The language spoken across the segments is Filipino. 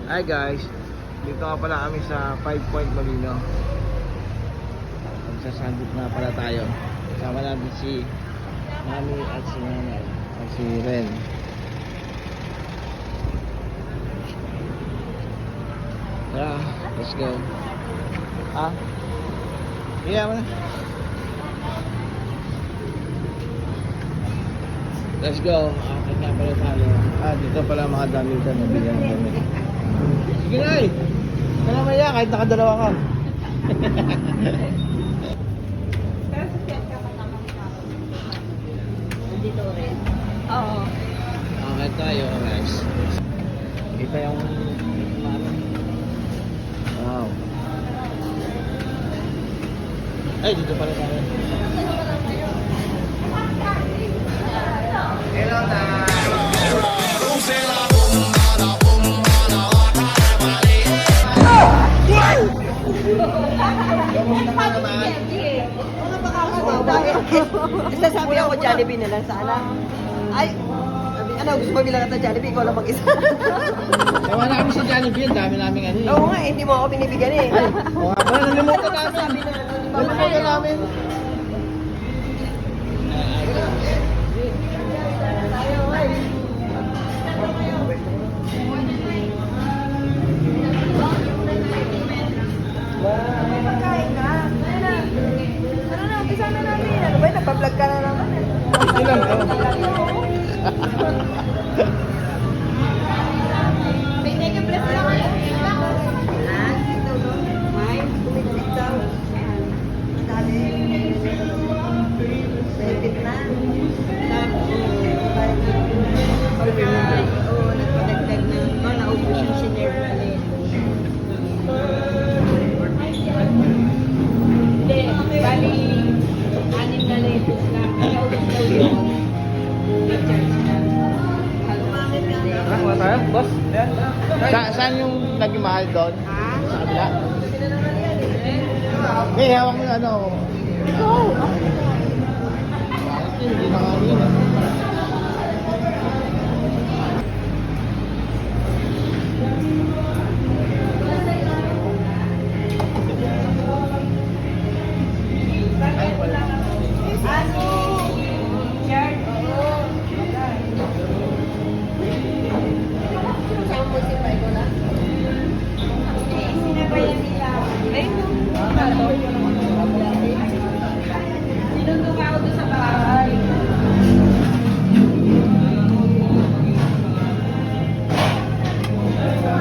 Hi guys, dito nga pala kami sa 5 Point Molino. Magsasandit na pala tayo. Kasama natin si Mami at si Nanay at si Ren. Yeah, let's go. Yeah, man. Let's go. Akit nga pala tayo. Dito pala mga dami dito. Nabigyan ng dami. Sige na eh. Kaya maya kahit nakadalawa ka. Dito rin. Oo. Okay tayo guys. Kita yung wow. Ay, dito pala tayo. Hello na. Sasabi ako Jollibee na lang sana. Ay, ano, gusto mo bilang ata Jollibee, ikaw lang mag-isa. Ewan na kami sa Jollibee, ang dami namin ano eh. Oo nga, hindi mo ako binibigyan eh. Ay, oo nga pala, nalimutan namin. Nalimutan namin. Pagkain na. Ano na, umpisa na natin. Ano ba, nagpa-vlog ka na naman. Ilan to? May nega press lang kayo. Ha? May? Kumiklik daw. Dali. Sepit na. Oo, nagpadagdag na. Naubos yung sinare ulit. Hindi, bali, 6 na lettuce lang. Naubos daw yun. Wala tayo, boss? Saan yung naging mahal doon? Ha? Sa kabila? May hawak mo yung ano. Oo. Hindi na nga yun.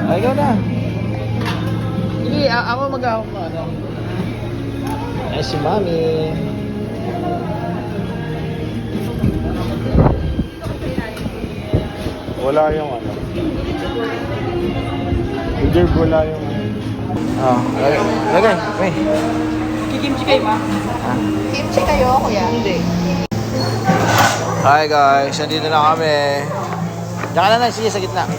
Ay, ikaw na. Hindi, ako mag-ahok mo. Ano? Ay, si Mami. Wala yung ano. Reserve wala yung Lagay. May. Kikimchi kayo, ma? Kimchi kayo, kuya? Hindi. Hi guys, nandito na kami. Diyan ka na lang, sige sa gitna.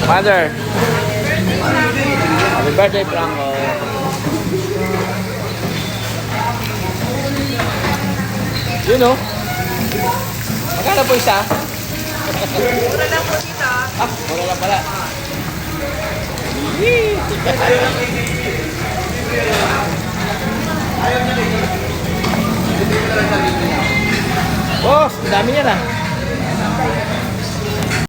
Mother. Happy birthday, Franco. Yun o. Magkano po isa? Mura lang po dito. Mura lang pala. Oh, dami yan ah.